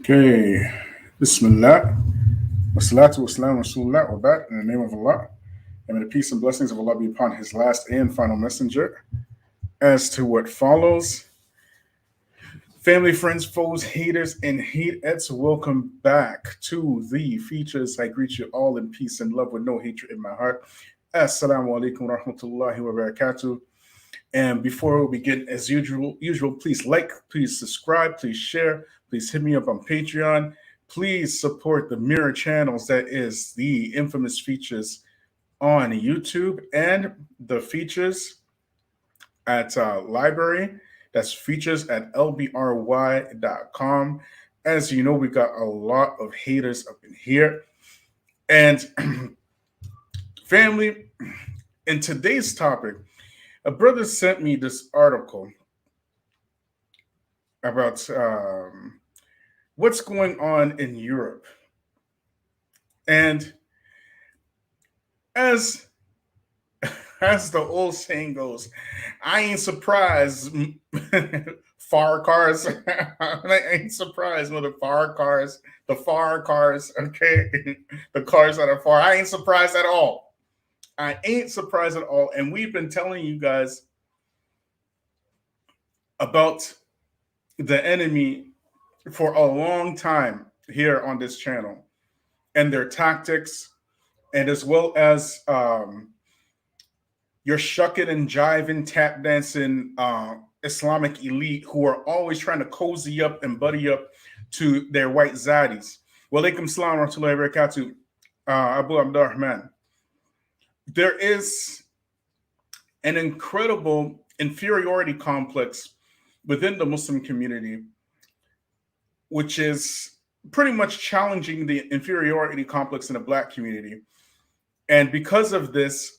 Okay. Bismillah. Wassalatu wassalamu rasulullah wa ba'd. In the name of Allah. And may the peace and blessings of Allah be upon his last and final messenger. As to what follows, family, friends, foes, haters, and hateettes, welcome back to the Feachaz. I greet you all in peace and love with no hatred in my heart. Assalamu alaikum wa rahmatullahi wa barakatuh. And before we begin, as usual, please like, please subscribe, please share, please hit me up on Patreon. Please support the mirror channels that is the infamous Feachaz on YouTube and the Feachaz at library. That's Feachaz at lbry.com. As you know, we got a lot of haters up in here. And family, in today's topic, a brother sent me this article about what's going on in Europe. And as as the old saying goes, I ain't surprised. Far cars. I ain't surprised with the far cars. Okay, the cars that are far. I ain't surprised at all. I ain't surprised at all. And we've been telling you guys about the enemy for a long time here on this channel and their tactics, and as well as your shucking and jiving, tap dancing Islamic elite who are always trying to cozy up and buddy up to their white zaddies. Walaikum salam wa rahmatullahi wa barakatuh, Abu Abdurrahman. There is an incredible inferiority complex within the Muslim community, which is pretty much challenging the inferiority complex in the Black community. And because of this,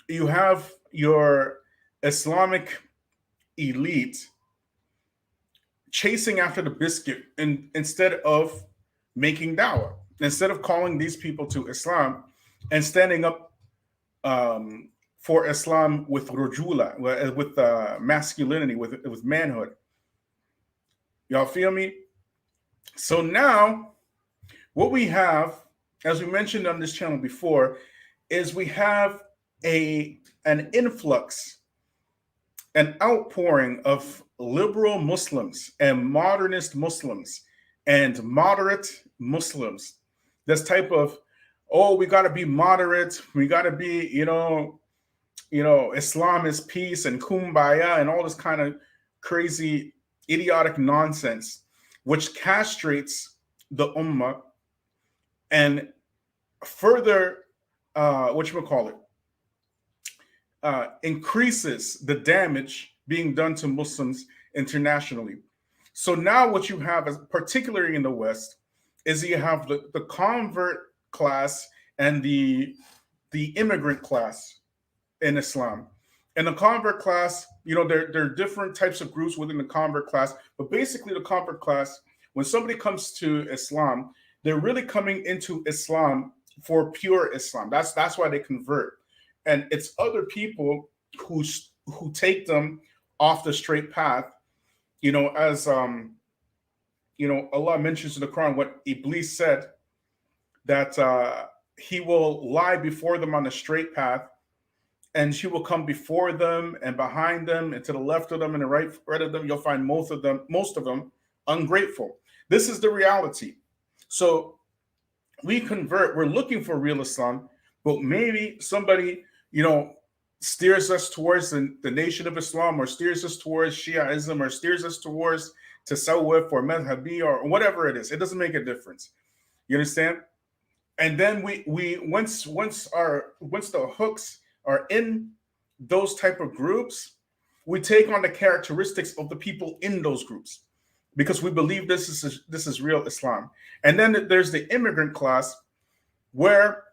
you have your Islamic elite chasing after the biscuit instead of making dawah, instead of calling these people to Islam and standing up for Islam with rujula, with masculinity, with manhood. Y'all feel me? So now, what we have, as we mentioned on this channel before, is we have an influx, an outpouring of liberal Muslims and modernist Muslims and moderate Muslims. This type of, oh, we got to be moderate, we got to be, Islam is peace and kumbaya and all this kind of crazy, idiotic nonsense, which castrates the ummah and further, increases the damage being done to Muslims internationally. So now what you have, particularly in the West, is you have the convert class and the immigrant class in Islam. And the convert class, there are different types of groups within the convert class, but basically the convert class, when somebody comes to Islam, they're really coming into Islam for pure Islam. That's why they convert. And it's other people who take them off the straight path, as Allah mentions in the Quran what Iblis said, that he will lie before them on the straight path, and she will come before them and behind them and to the left of them and the right of them. You'll find most of them ungrateful. This is the reality. So we convert. We're looking for real Islam, but maybe somebody, steers us towards the nation of Islam, or steers us towards Shiaism, or steers us towards Tasawwuf or Madhabi or whatever it is. It doesn't make a difference. You understand? And then we once the hooks are in those type of groups, we take on the characteristics of the people in those groups because we believe this is real Islam. And then there's the immigrant class, where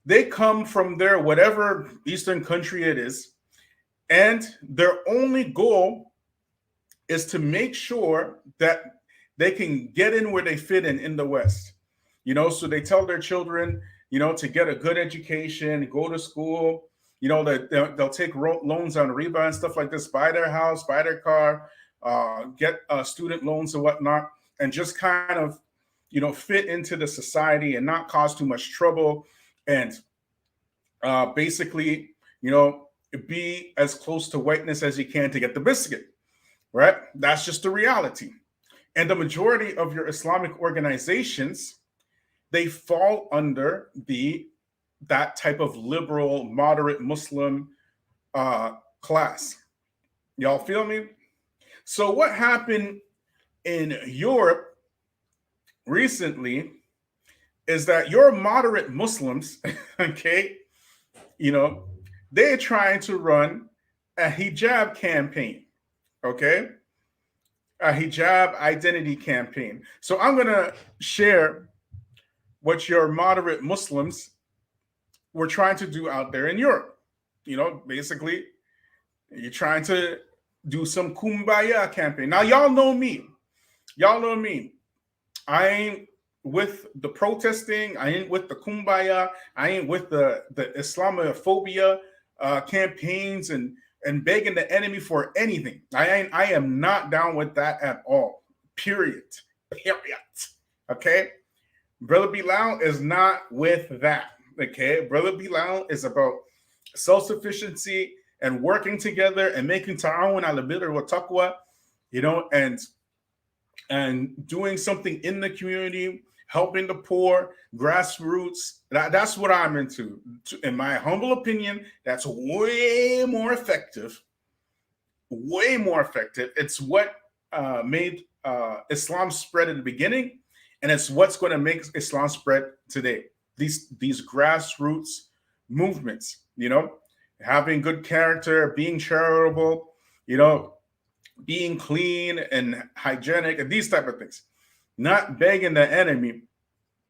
they come from their whatever Eastern country it is, and their only goal is to make sure that they can get in where they fit in the West. So they tell their children, to get a good education, go to school, they'll take loans on riba and stuff like this, buy their house, buy their car, get student loans and whatnot. and just kind of, fit into the society and not cause too much trouble, and basically, be as close to whiteness as you can to get the biscuit, right? That's just the reality. And the majority of your Islamic organizations, they fall under that type of liberal, moderate Muslim class. Y'all feel me? So what happened in Europe recently is that your moderate Muslims, okay, they're trying to run a hijab campaign, okay? A hijab identity campaign. So I'm going to share what your moderate Muslims were trying to do out there in Europe. Basically, you're trying to do some kumbaya campaign. Now, y'all know me. I ain't with the protesting. I ain't with the kumbaya. I ain't with the Islamophobia campaigns and begging the enemy for anything. I am not down with that at all. Period. Okay? Brother Bilal is not with that. Okay? Brother Bilal is about self-sufficiency and working together and making ta'awun ala birr wa taqwa, and doing something in the community, helping the poor, grassroots. That's what I'm into. In my humble opinion, that's way more effective. Way more effective. It's what made Islam spread in the beginning, and it's what's going to make Islam spread today. These grassroots movements, having good character, being charitable, being clean and hygienic, and these type of things. Not begging the enemy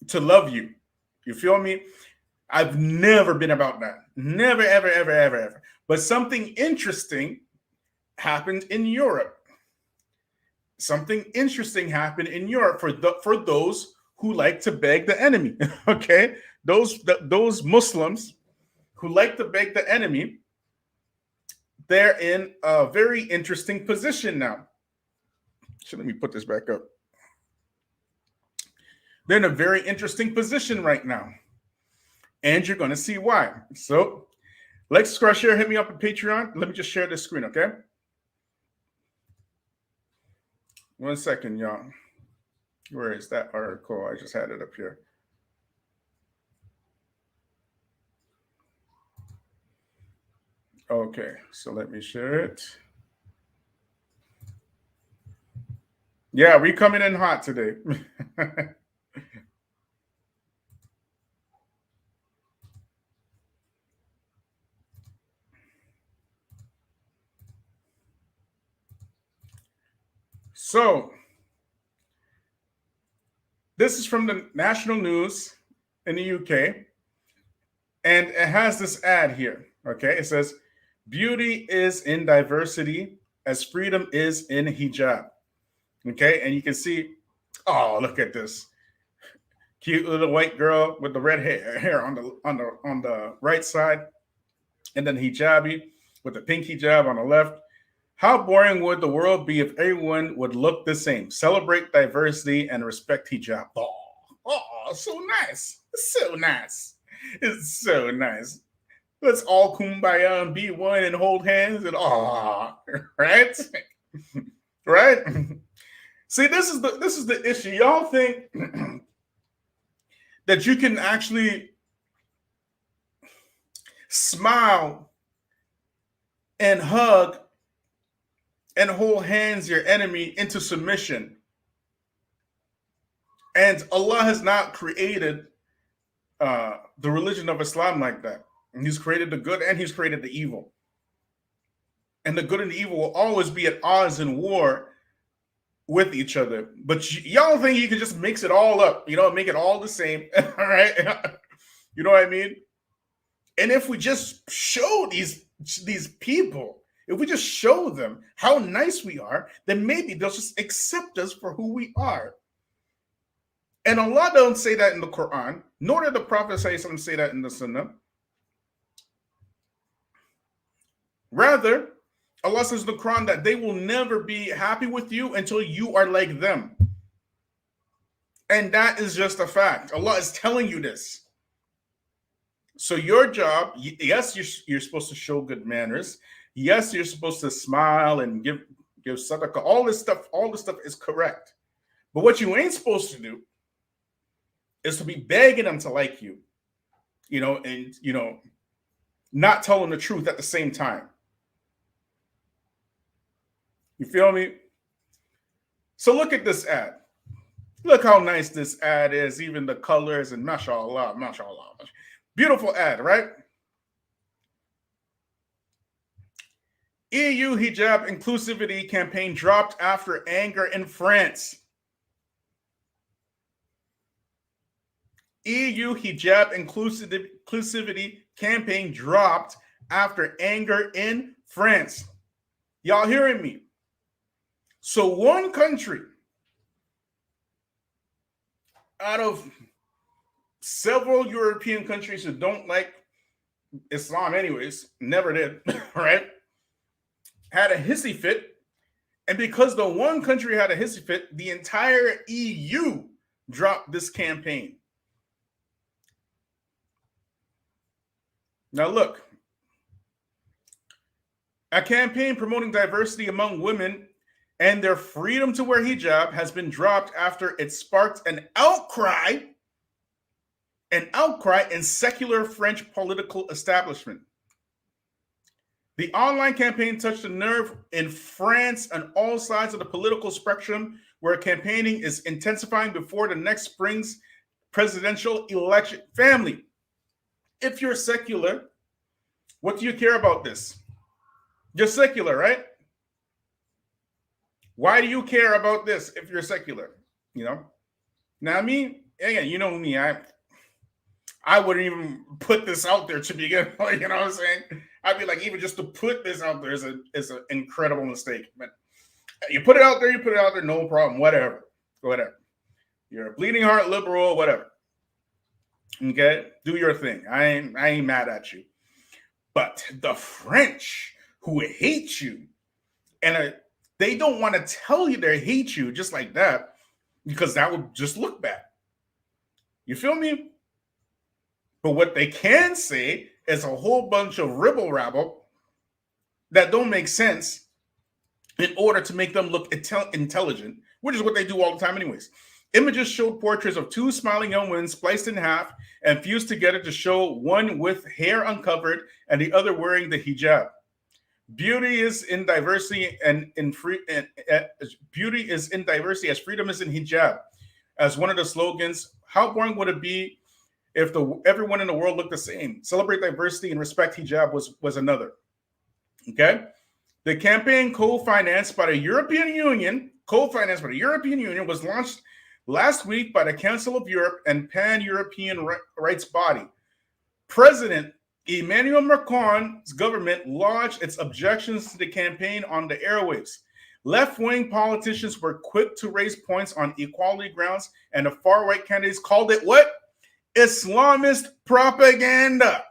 to love you. You feel me? I've never been about that. Never, ever, ever, ever, ever. But something interesting happened in Europe. Something interesting happened in Europe for those who like to beg the enemy. Okay, those Muslims who like to beg the enemy, they're in a very interesting position now. So let me put this back up. They're in a very interesting position right now, and you're going to see why. So, like, subscribe, share, hit me up on Patreon. Let me just share this screen, okay? 1 second, y'all. Where is that article? I just had it up here. Okay, so let me share it. Yeah, we coming in hot today. So, this is from the national news in the UK, and it has this ad here. Okay, it says, "Beauty is in diversity as freedom is in hijab." Okay, and you can see, oh, look at this cute little white girl with the red hair on the right side, and then hijabi with the pink hijab on the left. How boring would the world be if everyone would look the same? Celebrate diversity and respect hijab. Oh, so nice. So nice. It's so nice. Let's all kumbaya and be one and hold hands and right? Right? See, this is the issue. Y'all think that you can actually smile and hug and hold hands your enemy into submission. And Allah has not created the religion of Islam like that. And He's created the good and He's created the evil. And the good and the evil will always be at odds and war with each other. But y'all think you can just mix it all up, make it all the same, all right? You know what I mean? And if we just show these people, if we just show them how nice we are, then maybe they'll just accept us for who we are. And Allah don't say that in the Quran, nor did the Prophet say that in the Sunnah. Rather, Allah says in the Quran that they will never be happy with you until you are like them. And that is just a fact. Allah is telling you this. So your job, yes, you're supposed to show good manners. Yes, you're supposed to smile and give sadaqah. All this stuff is correct. But what you ain't supposed to do is to be begging them to like you, and not telling the truth at the same time. You feel me? So look at this ad. Look how nice this ad is, even the colors, and mashallah, mashallah. Beautiful ad, right? EU hijab inclusivity campaign dropped after anger in France. EU hijab inclusivity campaign dropped after anger in France. Y'all hearing me? So one country out of several European countries who don't like Islam anyways, never did, right? Had a hissy fit. And because the one country had a hissy fit, the entire EU dropped this campaign. Now look, a campaign promoting diversity among women and their freedom to wear hijab has been dropped after it sparked an outcry in secular French political establishment. The online campaign touched a nerve in France on all sides of the political spectrum, where campaigning is intensifying before the next spring's presidential election. Family, if you're secular, what do you care about this? You're secular, right? Why do you care about this if you're secular? Now me, again, you know me, I wouldn't even put this out there to begin with. You know what I'm saying? I'd be like, even just to put this out there is an incredible mistake. But you put it out there, no problem, whatever. You're a bleeding heart liberal, whatever. Okay, do your thing. I ain't mad at you. But the French who hate you, and they don't want to tell you they hate you just like that, because that would just look bad. You feel me? But what they can say is a whole bunch of ribble-rabble that don't make sense in order to make them look intelligent, which is what they do all the time anyways. Images showed portraits of two smiling young women spliced in half and fused together to show one with hair uncovered and the other wearing the hijab. Beauty is in diversity beauty is in diversity as freedom is in hijab. As one of the slogans, how boring would it be if everyone in the world looked the same? Celebrate diversity and respect hijab was another. Okay? The campaign co-financed by the European Union, was launched last week by the Council of Europe and Pan-European Rights Body. President Emmanuel Macron's government launched its objections to the campaign on the airwaves. Left-wing politicians were quick to raise points on equality grounds, and the far-right candidates called it what? Islamist propaganda.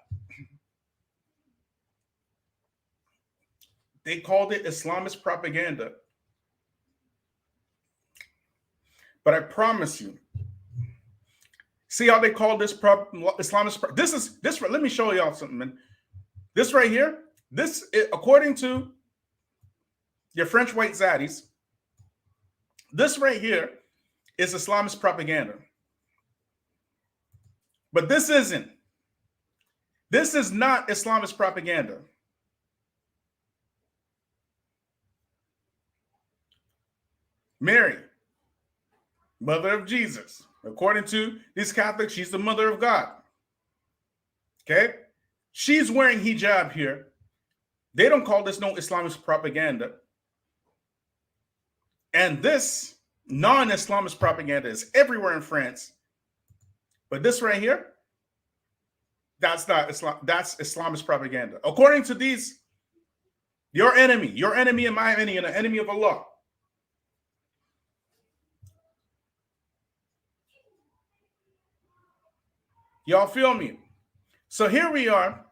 They called it Islamist propaganda. But I promise you, see how they call this Islamist? This. Let me show y'all something, man. This right here, according to your French white zaddies, this right here is Islamist propaganda. But this isn't. This is not Islamist propaganda. Mary, mother of Jesus. According to these Catholics, she's the mother of God. Okay? She's wearing hijab here. They don't call this no Islamist propaganda. And this non-Islamist propaganda is everywhere in France. But this right here, that's not Islam. That's Islamist propaganda. According to these, your enemy and my enemy, and the enemy of Allah. Y'all feel me? So here we are.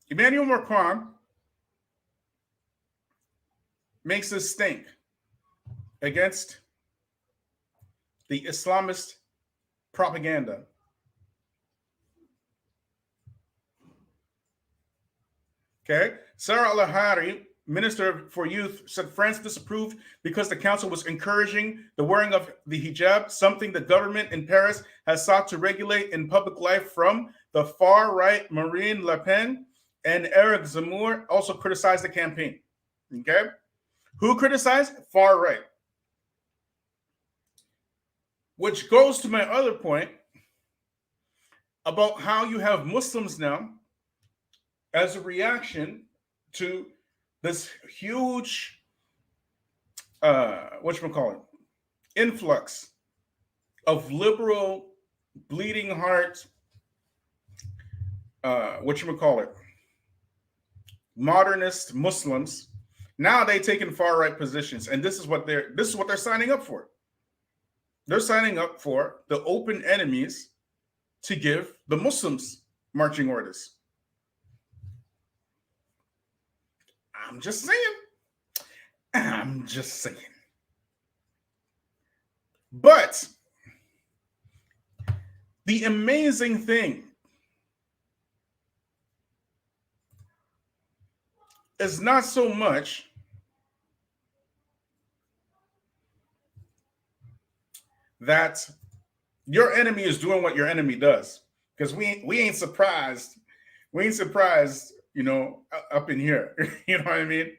Emmanuel Macron makes this stink. against the Islamist propaganda. Okay. Sarah Al-Ahari, Minister for Youth, said France disapproved because the council was encouraging the wearing of the hijab, something the government in Paris has sought to regulate in public life from the far right. Marine Le Pen and Eric Zemmour also criticized the campaign. Okay. Who criticized? Far right. Which goes to my other point about how you have Muslims now as a reaction to this huge whatchamacallit, influx of liberal, bleeding heart, whatchamacallit, modernist Muslims. Now they taking far right positions, and this is what they're signing up for. They're signing up for the open enemies to give the Muslims marching orders. I'm just saying. But the amazing thing is not so much that your enemy is doing what your enemy does, because we ain't surprised. We ain't surprised, up in here. You know what I mean?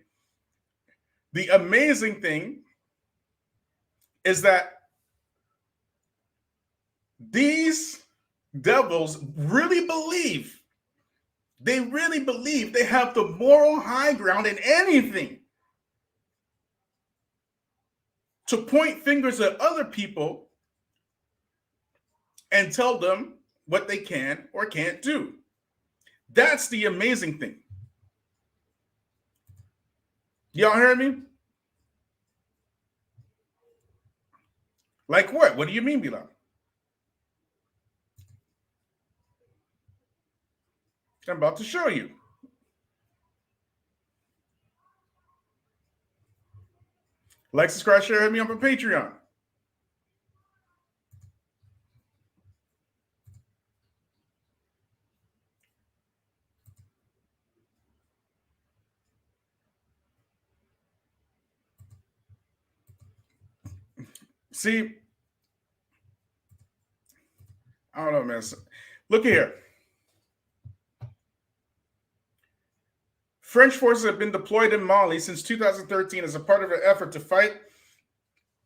The amazing thing is that these devils really believe they have the moral high ground in anything to point fingers at other people and tell them what they can or can't do. That's the amazing thing. Y'all hear me? Like what? What do you mean, Bilal? I'm about to show you. Like, subscribe, share, hit me up on Patreon. See, I don't know, man. Look here. French forces have been deployed in Mali since 2013 as a part of an effort to fight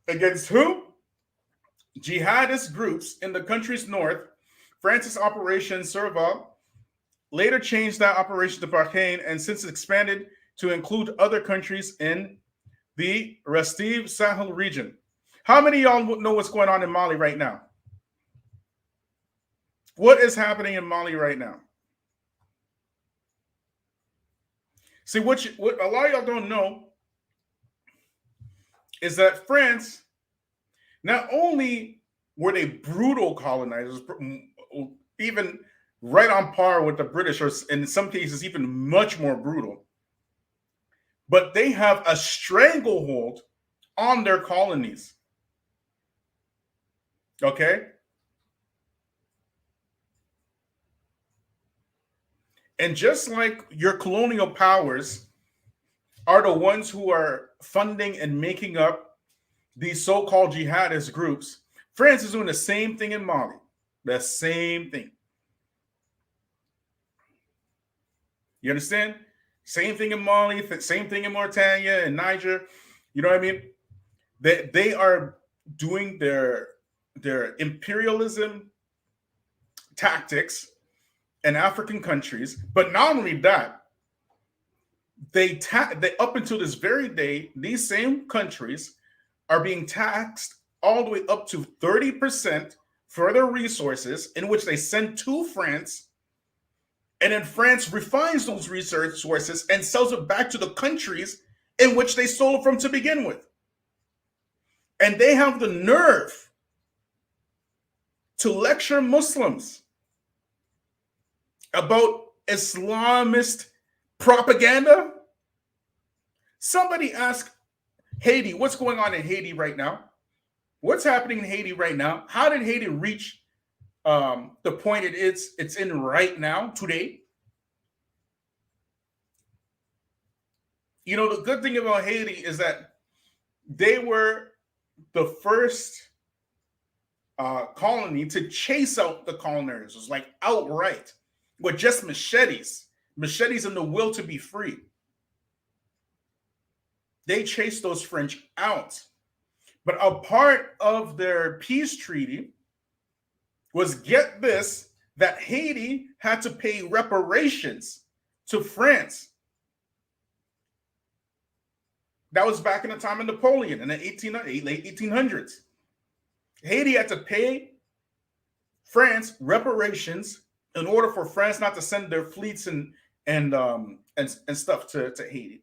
against who? Jihadist groups in the country's north. France's Operation Serval later changed that operation to Barkhane and since expanded to include other countries in the Restiv Sahel region. How many of y'all know what's going on in Mali right now? What is happening in Mali right now? See, what a lot of y'all don't know is that France, not only were they brutal colonizers, even right on par with the British, or in some cases even much more brutal, but they have a stranglehold on their colonies. Okay? And just like your colonial powers are the ones who are funding and making up these so-called jihadist groups, France is doing the same thing in Mali. The same thing. You understand? Same thing in Mali, same thing in Mauritania and Niger. You know what I mean? They are doing their imperialism tactics in African countries, but not only that, they up until this very day, these same countries are being taxed all the way up to 30% for their resources, in which they send to France, and then France refines those resources and sells it back to the countries in which they stole it from to begin with. And they have the nerve to lecture Muslims about Islamist propaganda. Somebody asked Haiti, what's going on in Haiti right now? What's happening in Haiti right now? How did Haiti reach the point it's in right now, today? You know, the good thing about Haiti is that they were the first colony to chase out the colonizers, like outright, with just machetes and the will to be free. They chased those French out. But a part of their peace treaty was, get this, that Haiti had to pay reparations to France. That was back in the time of Napoleon in the late 1800s. Haiti had to pay France reparations in order for France not to send their fleets and stuff to Haiti.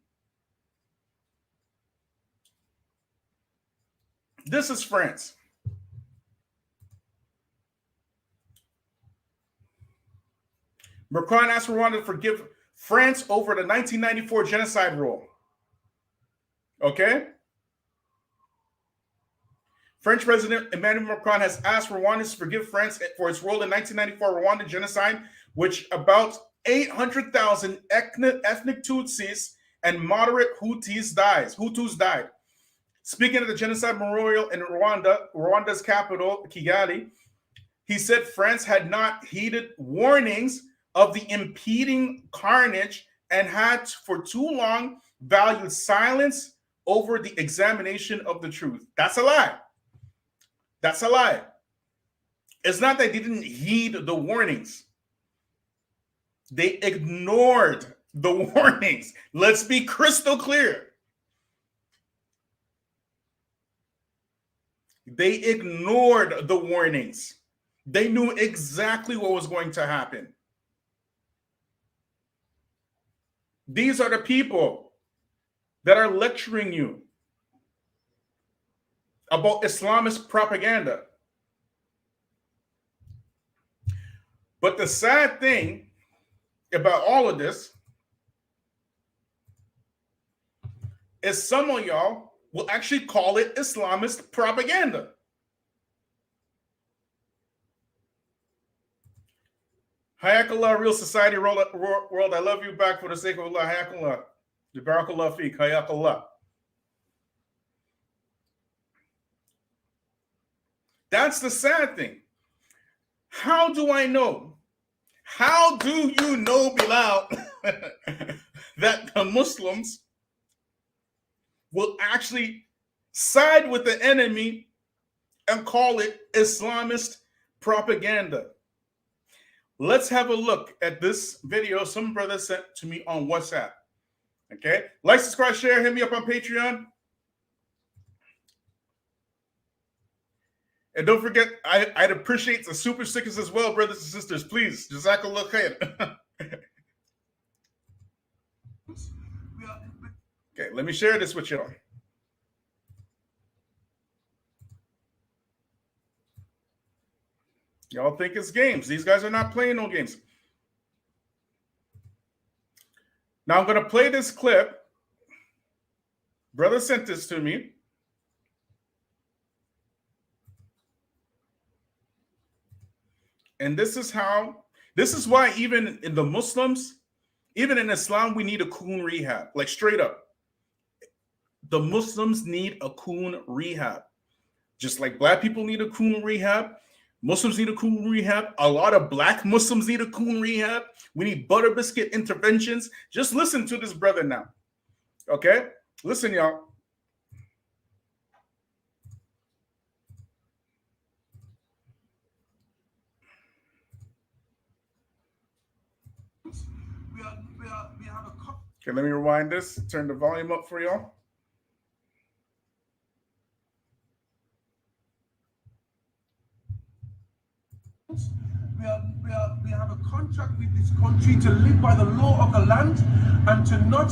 This is France. Macron asked Rwanda to forgive France over the 1994 genocide rule. Okay? French President Emmanuel Macron has asked Rwandans to forgive France for its role in 1994 Rwanda genocide, which about 800,000 ethnic Tutsis and moderate Hutus died. Speaking at the genocide memorial in Rwanda's capital, Kigali, he said France had not heeded warnings of the impending carnage and had for too long valued silence over the examination of the truth. That's a lie. That's a lie. It's not that they didn't heed the warnings. They ignored the warnings. Let's be crystal clear. They ignored the warnings. They knew exactly what was going to happen. These are the people that are lecturing you about Islamist propaganda. But the sad thing about all of this is some of y'all will actually call it Islamist propaganda. Hayakallah, Real Society World, I love you back for the sake of Allah. Hayakallah. Barakallah feek. Hayakallah. That's the sad thing. How do I know? How do you know, Bilal, that the Muslims will actually side with the enemy and call it Islamist propaganda? Let's have a look at this video some brother sent to me on WhatsApp. Okay? Like, subscribe, share, hit me up on Patreon. And don't forget, I'd appreciate the super stickers as well, brothers and sisters. Please, Jazakallah khair. Okay, let me share this with y'all. Y'all think it's games. These guys are not playing no games. Now I'm going to play this clip. Brother sent this to me. And this is why even in the Muslims, even in Islam, we need a Kun rehab. Like straight up. The Muslims need a Kun rehab. Just like black people need a Kun rehab. Muslims need a Kun rehab. A lot of black Muslims need a Kun rehab. We need butter biscuit interventions. Just listen to this brother now. Okay? Listen, y'all. Okay, let me rewind this. Turn the volume up for y'all. We have a contract with this country to live by the law of the land and to not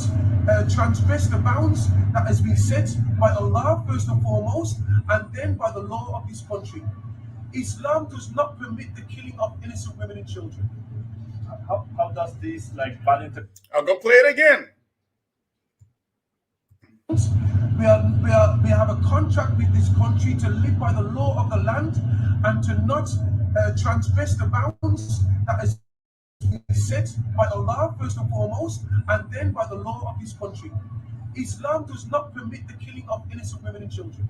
transgress the bounds that has been set by Allah first and foremost, and then by the law of this country. Islam does not permit the killing of innocent women and children. How does this like balance? I'll go play it again. We have a contract with this country to live by the law of the land and to not transgress the bounds that is set by Allah first and foremost, and then by the law of this country. Islam does not permit the killing of innocent women and children.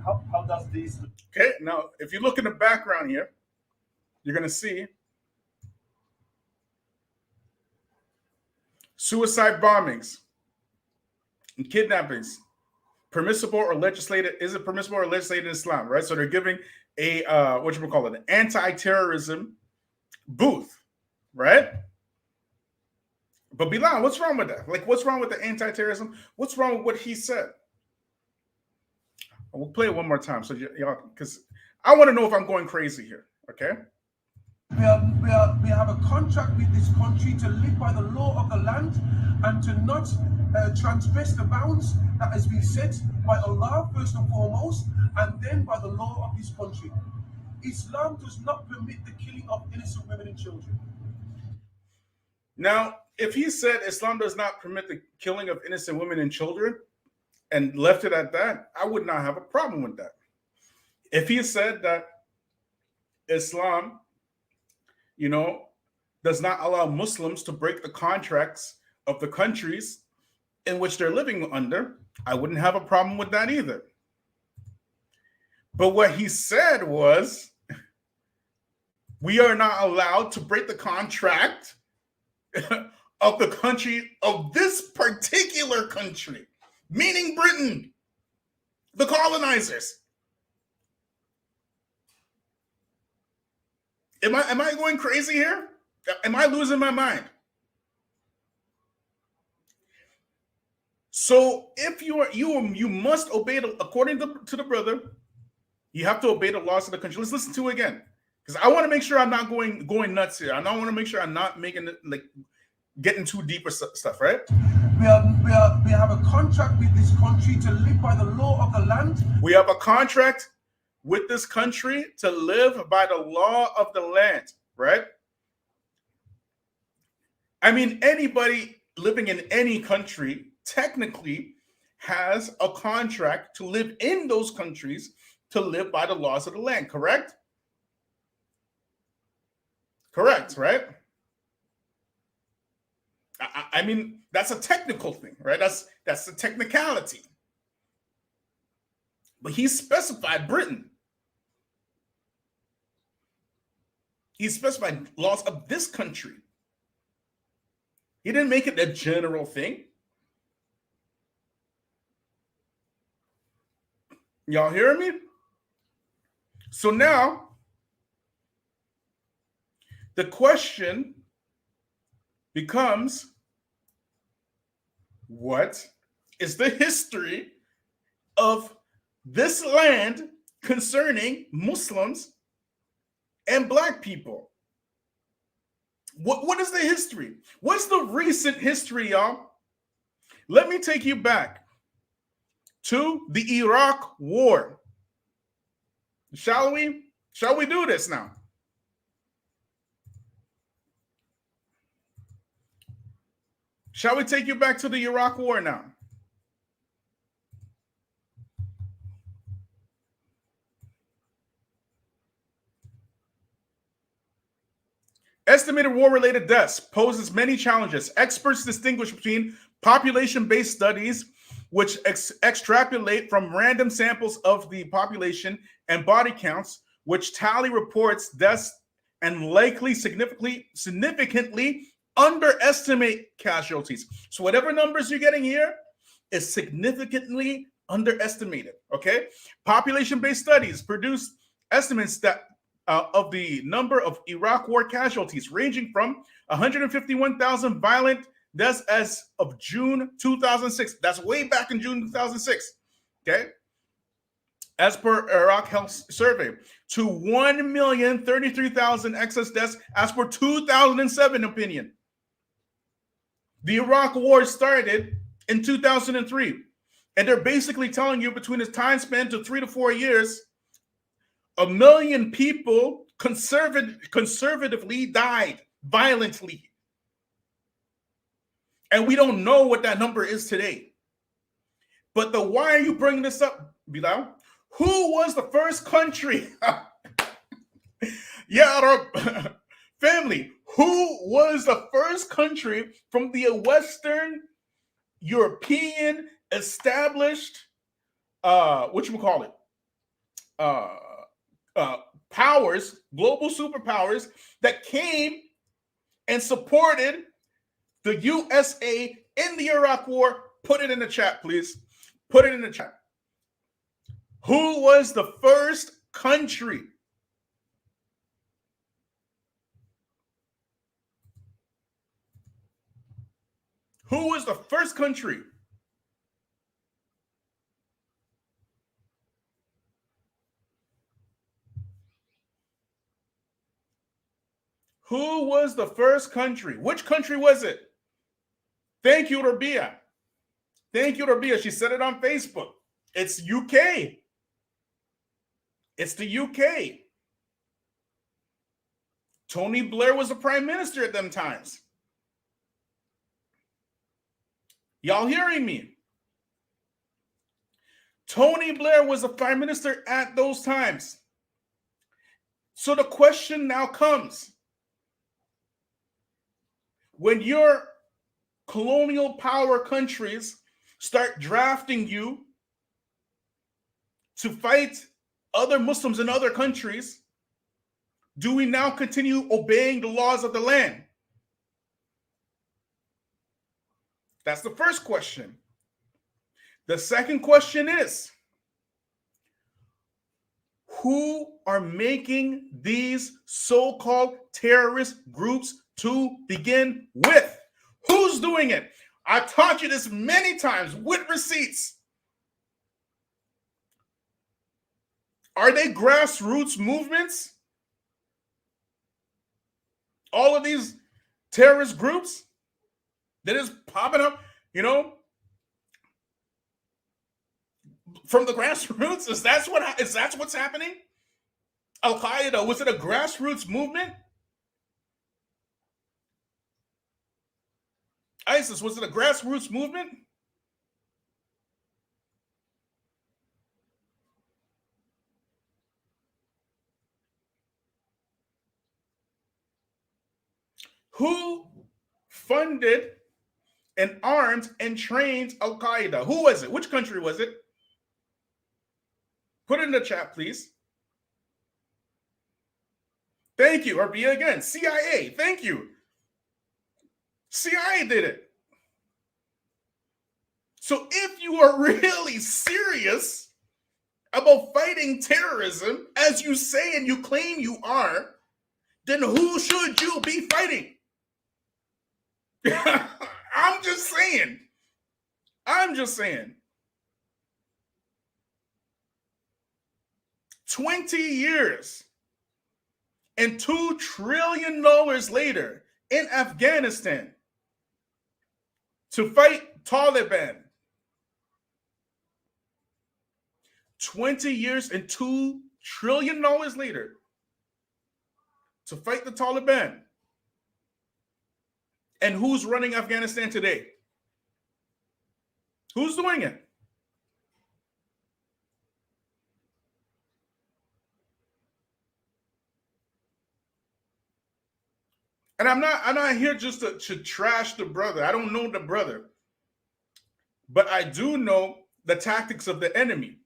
How does this? Okay, now if you look in the background here, you're going to see suicide bombings and kidnappings. Permissible or legislated? Is it permissible or legislated in Islam? Right. So they're giving a an anti-terrorism booth, right? But Bilal, what's wrong with that? Like, what's wrong with the anti-terrorism? What's wrong with what he said? We'll play it one more time, so y'all, because I want to know if I'm going crazy here. Okay. We have a contract with this country to live by the law of the land and to not transgress the bounds that has been set by Allah first and foremost, and then by the law of this country. Islam does not permit the killing of innocent women and children. Now, if he said Islam does not permit the killing of innocent women and children and left it at that, I would not have a problem with that. If he said that Islam, does not allow Muslims to break the contracts of the countries in which they're living under, I wouldn't have a problem with that either. But what he said was, we are not allowed to break the contract of the country, of this particular country, meaning Britain, the colonizers. Am I going crazy here? Am I losing my mind? So if you must obey according to the brother, you have to obey the laws of the country. Let's listen to it again, because I want to make sure I'm not going nuts here. I want to make sure I'm not making it like getting too deep or stuff, right? We have a contract with this country to live by the law of the land. We have a contract with this country to live by the law of the land, right? I mean, anybody living in any country technically has a contract to live in those countries, to live by the laws of the land, correct? Correct, right? I mean, that's a technical thing, right? That's a technicality. But he specified Britain. He specified laws of this country. He didn't make it a general thing. Y'all hearing me? So now, the question becomes, what is the history of this land concerning Muslims and Black people? What is the history? What's the recent history, y'all? Let me take you back to the Iraq War. Shall we? Shall we do this now? Shall we take you back to the Iraq War now? Estimated war-related deaths poses many challenges. Experts distinguish between population-based studies, which extrapolate from random samples of the population, and body counts, which tally reports deaths and likely significantly underestimate casualties. So whatever numbers you're getting here is significantly underestimated, okay? Population-based studies produce estimates that of the number of Iraq war casualties ranging from 151,000 violent deaths as of June 2006. That's way back in June 2006, okay? As per Iraq Health Survey, to 1,033,000 excess deaths as per 2007 opinion. The Iraq war started in 2003, and they're basically telling you between the time span to 3 to 4 years, 1 million people conservatively died violently. And we don't know what that number is today. But why are you bringing this up, Bilal? Who was the first country? Yeah, our family. Who was the first country from the Western European established, what you call it, uh, powers, global superpowers that came and supported the USA in the Iraq War? Put it in the chat, please. Put it in the chat. Who was the first country? Who was the first country? Who was the first country? Which country was it? Thank you, Rabia. Thank you, Rabia. She said it on Facebook. It's UK. It's the UK. Tony Blair was the prime minister at them times. Y'all hearing me? Tony Blair was the prime minister at those times. So the question now comes, when your colonial power countries start drafting you to fight other Muslims in other countries, do we now continue obeying the laws of the land? That's the first question. The second question is, who are making these so-called terrorist groups to begin with? Who's doing it? I've taught you this many times with receipts. Are they grassroots movements? All of these terrorist groups that is popping up, from the grassroots? Is that what's happening? Al Qaeda, was it a grassroots movement? ISIS, was it a grassroots movement? Who funded and armed and trained Al Qaeda? Who was it? Which country was it? Put it in the chat, please. Thank you. Rabia again. CIA. Thank you. CIA did it. So if you are really serious about fighting terrorism, as you say and you claim you are, then who should you be fighting? I'm just saying. 20 years and $2 trillion later in Afghanistan to fight Taliban. 20 years and $2 trillion later to fight the Taliban. And who's running Afghanistan today? Who's doing it? And I'm not here just to trash the brother. I don't know the brother. But I do know the tactics of the enemy.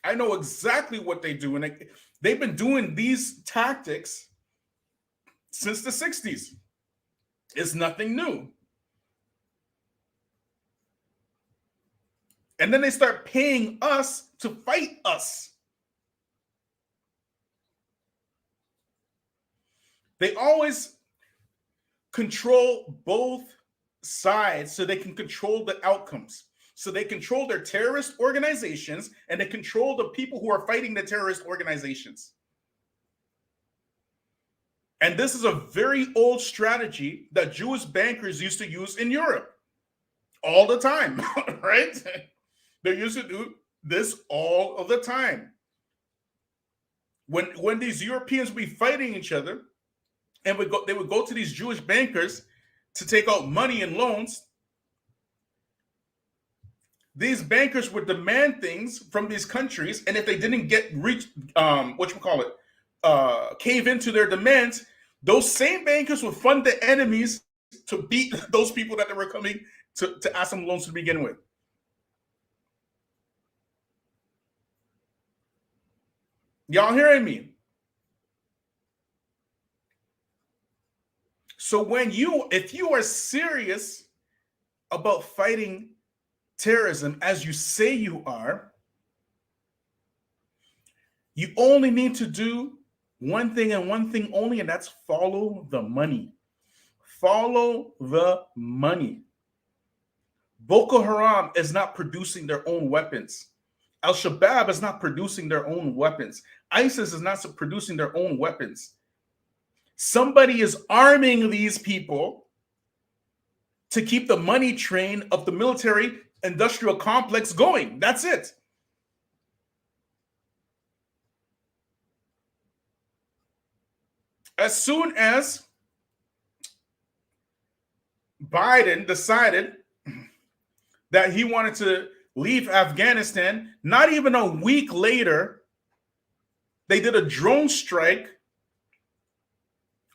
I know exactly what they do. And they've been doing these tactics since the 60s. It's nothing new. And then they start paying us to fight us. They always control both sides so they can control the outcomes. So they control their terrorist organizations and they control the people who are fighting the terrorist organizations. And this is a very old strategy that Jewish bankers used to use in Europe all the time, right? They used to do this all of the time. When these Europeans would be fighting each other, and they would go to these Jewish bankers, to take out money and loans, these bankers would demand things from these countries, and if they didn't cave into their demands, those same bankers would fund the enemies to beat those people that they were coming to ask them loans to begin with. Y'all hearing me? So if you are serious about fighting terrorism as you say you are, you only need to do one thing and one thing only, and that's follow the money. Follow the money. Boko Haram is not producing their own weapons. Al-Shabaab is not producing their own weapons. ISIS is not producing their own weapons. Somebody is arming these people to keep the money train of the military industrial complex going. That's it. As soon as Biden decided that he wanted to leave Afghanistan, not even a week later, they did a drone strike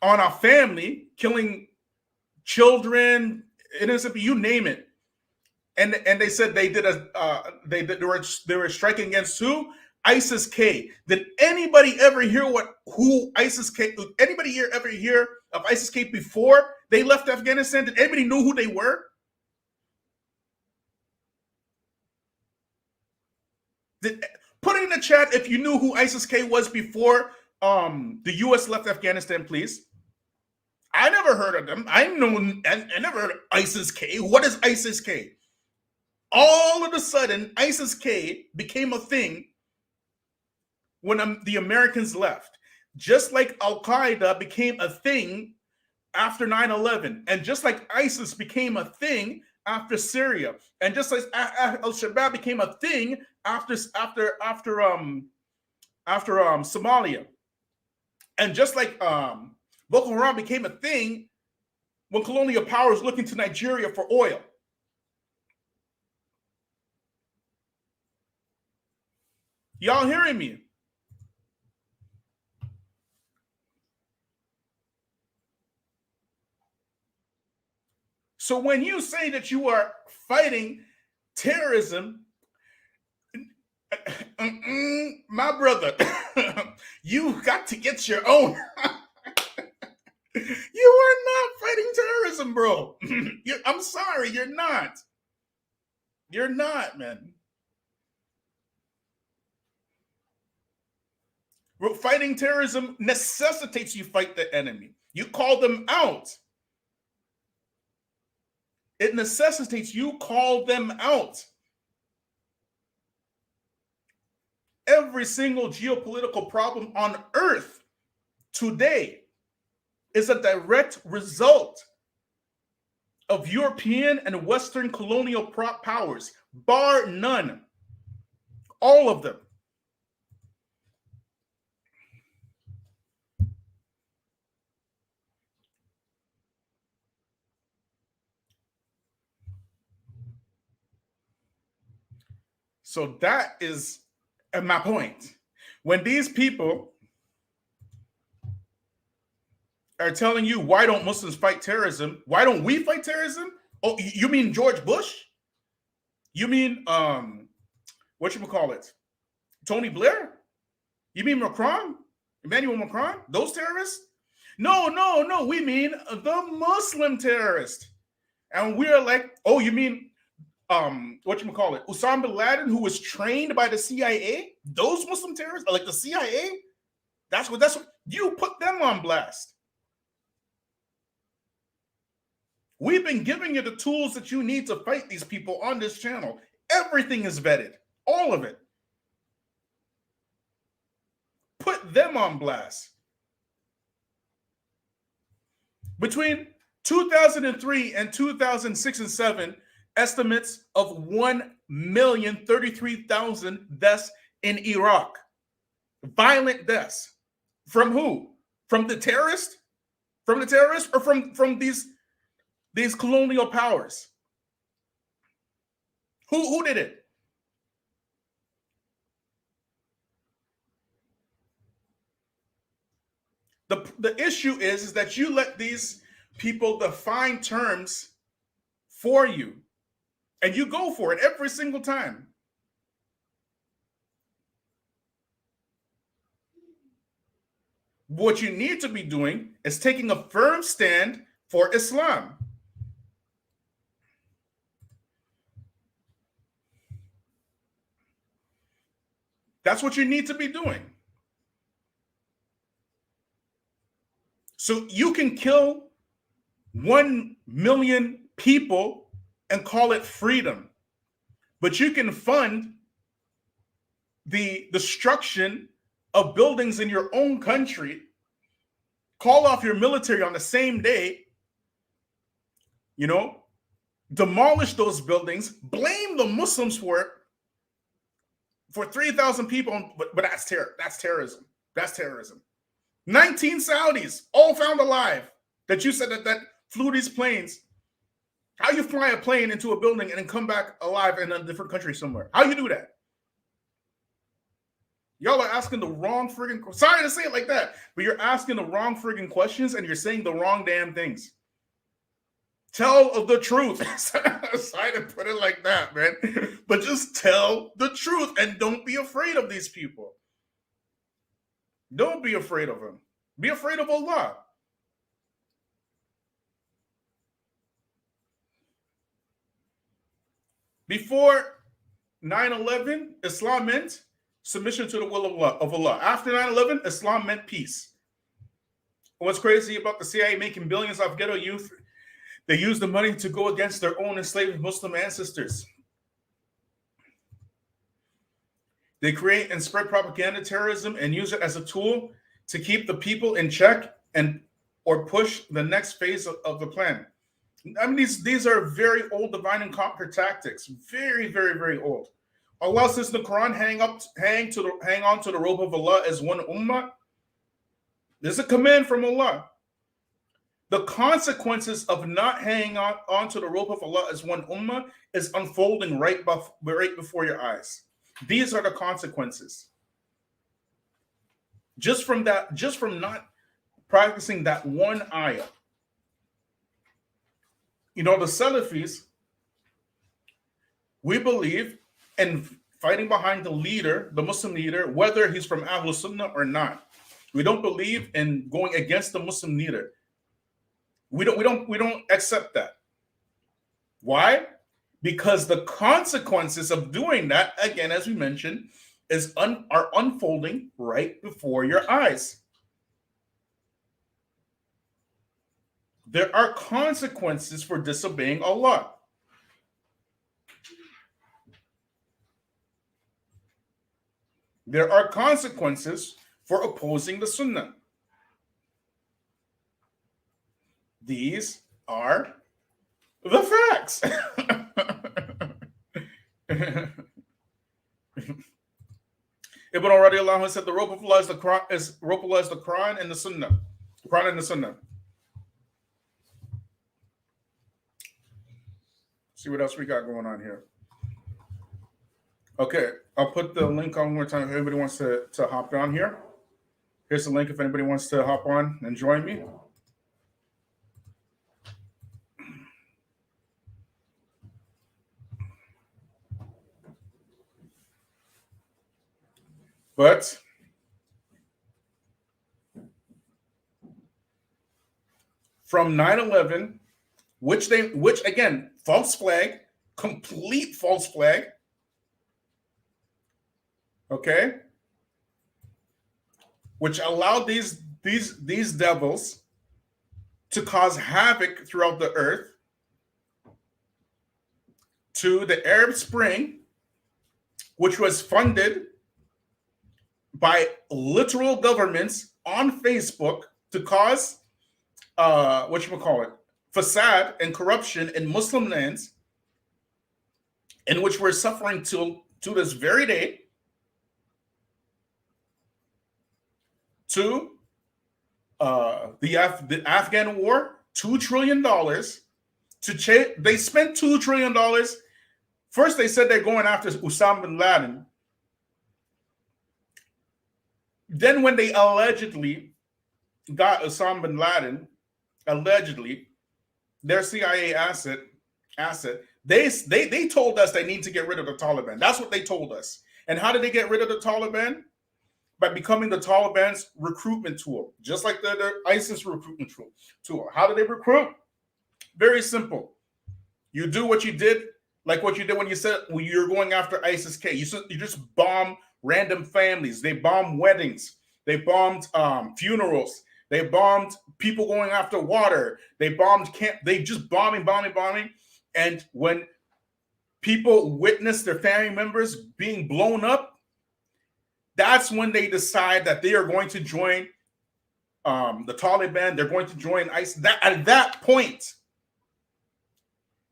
on a family, killing children, innocent, you name it. And they said they were striking against who? ISIS-K. Did anybody ever hear who ISIS-K? Anybody here ever hear of ISIS-K before they left Afghanistan? Did anybody know who they were? Put it in the chat if you knew who ISIS-K was before the U.S. left Afghanistan, please. I never heard of them. I never heard of ISIS-K. What is ISIS-K? All of a sudden, ISIS-K became a thing when the Americans left. Just like Al-Qaeda became a thing after 9/11, and just like ISIS became a thing after Syria, and just like Al-Shabaab became a thing after Somalia, and just like Boko Haram became a thing when colonial powers looking to Nigeria for oil. Y'all hearing me? So when you say that you are fighting terrorism, my brother, you got to get your own. You are not fighting terrorism, bro. I'm sorry, you're not. You're not, man. Fighting terrorism necessitates you fight the enemy. You call them out. It necessitates you call them out. Every single geopolitical problem on earth today is a direct result of European and Western colonial powers, bar none. All of them. So that is my point. When these people are telling you, why don't Muslims fight terrorism? Why don't we fight terrorism? Oh, you mean George Bush? You mean, whatchamacallit? Tony Blair? You mean Macron? Emmanuel Macron? Those terrorists? No. We mean the Muslim terrorist. And we're like, oh, you mean Osama bin Laden, who was trained by the CIA? Those Muslim terrorists, like the CIA? That's what you put them on blast. We've been giving you the tools that you need to fight these people on this channel. Everything is vetted, all of it. Put them on blast. Between 2003 and 2006 and 7, estimates of 1,033,000 deaths in Iraq. Violent deaths. From who? From the terrorists? From the terrorists or from these These colonial powers. Who did it? The issue is that you let these people define terms for you, and you go for it every single time. What you need to be doing is taking a firm stand for Islam. That's what you need to be doing. So you can kill 1 million people and call it freedom, but you can fund the destruction of buildings in your own country, call off your military on the same day, demolish those buildings, blame the Muslims for it, for 3,000 people, but that's terrorism. That's terrorism. 19 Saudis, all found alive, that you said that flew these planes. How you fly a plane into a building and then come back alive in a different country somewhere? How you do that? Y'all are asking the wrong friggin', sorry to say it like that, but you're asking the wrong friggin' questions and you're saying the wrong damn things. Tell the truth. Sorry to put it like that, man. But just tell the truth and don't be afraid of these people. Don't be afraid of them. Be afraid of Allah. Before 9/11, Islam meant submission to the will of Allah. After 9/11, Islam meant peace. And what's crazy about the CIA making billions off ghetto youth, they use the money to go against their own enslaved Muslim ancestors. They create and spread propaganda terrorism and use it as a tool to keep the people in check or push the next phase of the plan. I mean, these are very old divine and conquer tactics. Very, very, very old. Allah says in the Quran, hang on to the rope of Allah as one ummah. There's a command from Allah. The consequences of not hanging on to the rope of Allah as one ummah is unfolding right before your eyes. These are the consequences. Just from not practicing that one ayah. The Salafis, we believe in fighting behind the leader, the Muslim leader, whether he's from Ahlul Sunnah or not. We don't believe in going against the Muslim leader. We don't accept that. Why? Because the consequences of doing that, again, as we mentioned, are unfolding right before your eyes. There are consequences for disobeying Allah. There are consequences for opposing the Sunnah. These are the facts. Ibn radiallahu anhu said the rope of Allah is the Quran and the Sunnah. Quran and the Sunnah. See what else we got going on here. Okay, I'll put the link on one more time if anybody wants to hop on here. Here's the link if anybody wants to hop on and join me. But from 9/11, which again, false flag, complete false flag. Okay, which allowed these devils to cause havoc throughout the earth, to the Arab Spring, which was funded by literal governments on Facebook to cause facade and corruption in Muslim lands, in which we're suffering to this very day, to the Afghan war, $2 trillion, Tche, they spent $2 trillion. First, they said they're going after Osama bin Laden. Then, when they allegedly got Osama bin Laden, allegedly, their CIA asset, they told us they need to get rid of the Taliban. That's what they told us. And how did they get rid of the Taliban? By becoming the Taliban's recruitment tool, just like the ISIS recruitment tool. How do they recruit? Very simple. You do what you did, like what you did when you said when you're going after ISIS-K. You just bomb random families. They bombed weddings. They bombed funerals. They bombed people going after water. They bombed camp. They just bombing. And when people witness their family members being blown up, that's when they decide that they are going to join the Taliban. They're going to join ISIS. At that point.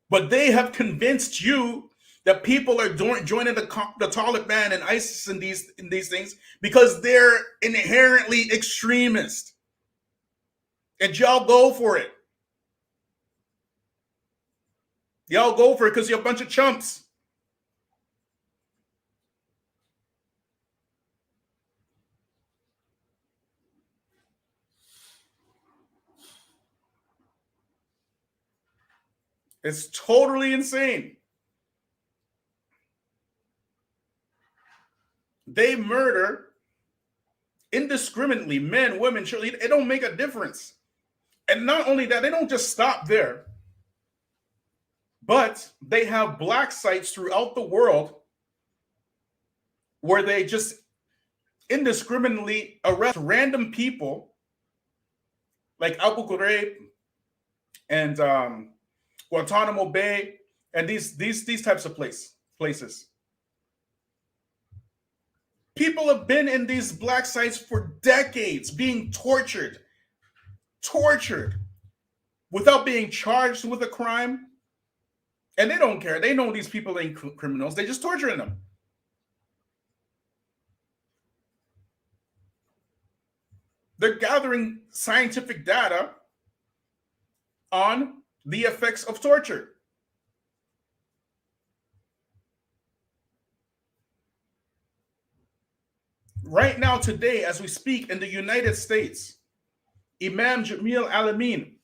But they have convinced you that people are joining the Taliban and ISIS in these things because they're inherently extremist. And y'all go for it. Y'all go for it because you're a bunch of chumps. It's totally insane. They murder indiscriminately men, women, children. It don't make a difference. And not only that, they don't just stop there, but they have black sites throughout the world where they just indiscriminately arrest random people like Abu Ghraib and Guantanamo Bay, and these types of places. People have been in these black sites for decades, being tortured without being charged with a crime, and they don't care. They know these people ain't criminals. They're just torturing them. They're gathering scientific data on the effects of torture. Right now, today, as we speak in the United States, Imam Jamil Al-Amin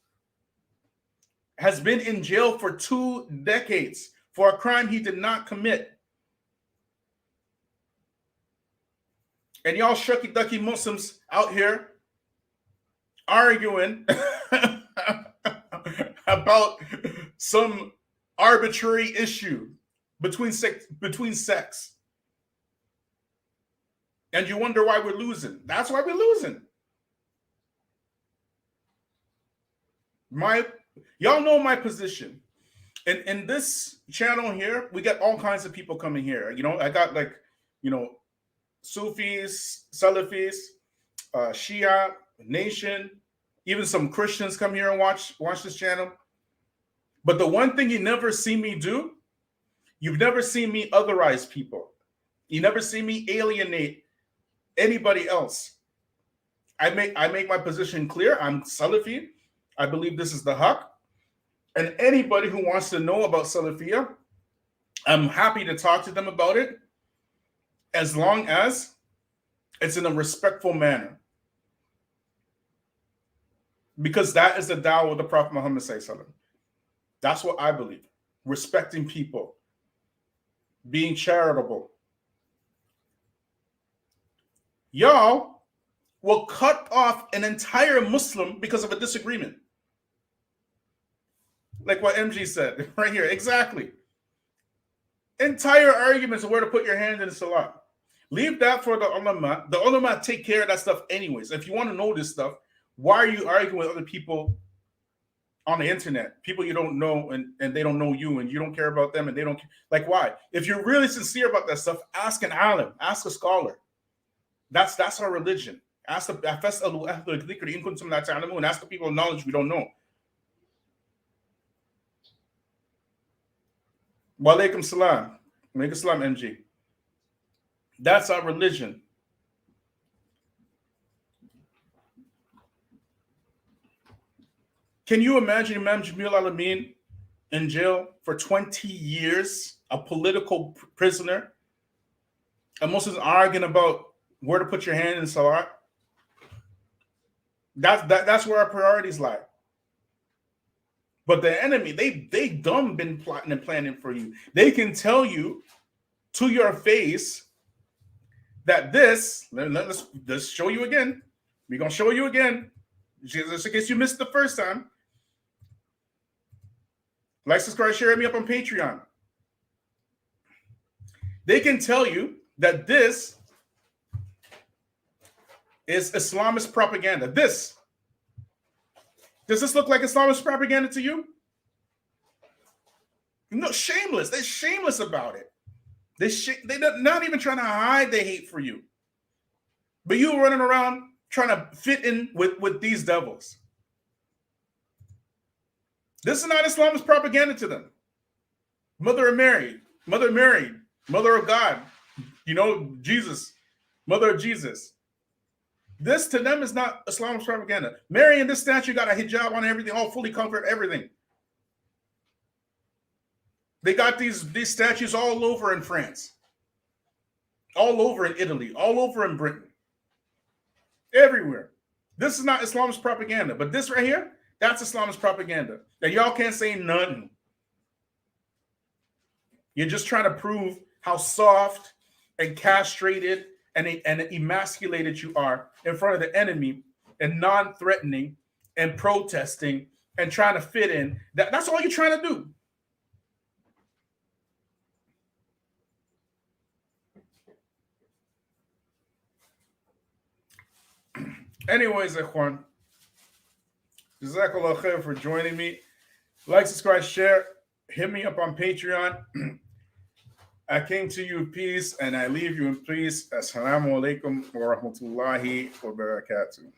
has been in jail for 2 decades for a crime he did not commit. And y'all shucky ducky Muslims out here arguing about some arbitrary issue between sex. And you wonder why we're losing. That's why we're losing. Y'all know my position. In this channel here, we get all kinds of people coming here. You know, I got Sufis, Salafis, Shia, Nation, even some Christians come here and watch this channel. But the one thing you never see me do, you've never seen me otherize people. You never see me alienate anybody else. I make my position clear. I'm Salafi. I believe this is the haqq. And anybody who wants to know about Salafiyah, I'm happy to talk to them about it, as long as it's in a respectful manner. Because that is the dawah of the Prophet Muhammad sallallahu alaihi wasallam. That's what I believe. Respecting people. Being charitable. Y'all will cut off an entire Muslim because of a disagreement. Like what MG said right here. Exactly. Entire arguments of where to put your hand in salah. Leave that for the ulama. The ulama take care of that stuff anyways. If you want to know this stuff, why are you arguing with other people on the internet? People you don't know and they don't know you and you don't care about them and they don't. Like, why? If you're really sincere about that stuff, ask an alim, ask a scholar. That's our religion. Ask the people of knowledge we don't know. Wa alaikum salam. Alaikum salam, MG. That's our religion. Can you imagine Imam Jamil Al-Amin in jail for 20 years, a political prisoner, and Muslims arguing about where to put your hand in salat. That's where our priorities lie. But the enemy, they dumb been plotting and planning for you. They can tell you to your face that this, let's show you again. We're gonna show you again. Just in case you missed the first time. Like, subscribe, share me up on Patreon. They can tell you that this is Islamist propaganda. Does this look like Islamist propaganda to you? No, shameless. They're shameless about it. They're not even trying to hide their hate for you. But you running around trying to fit in with these devils. This is not Islamist propaganda to them. Mother of Mary, Mother of God, Jesus, Mother of Jesus. This to them is not Islamist propaganda. Mary in this statue got a hijab on everything, all fully covered, everything. They got these statues all over in France, all over in Italy, all over in Britain, everywhere. This is not Islamist propaganda, but this right here, that's Islamist propaganda. And y'all can't say nothing. You're just trying to prove how soft and castrated and emasculated you are in front of the enemy and non-threatening and protesting and trying to fit in. That's all you're trying to do. Anyways, Ikhwan, Jazakallah khair for joining me. Like, subscribe, share. Hit me up on Patreon. I came to you in peace and I leave you in peace. Assalamu alaikum wa rahmatullahi wa barakatuh.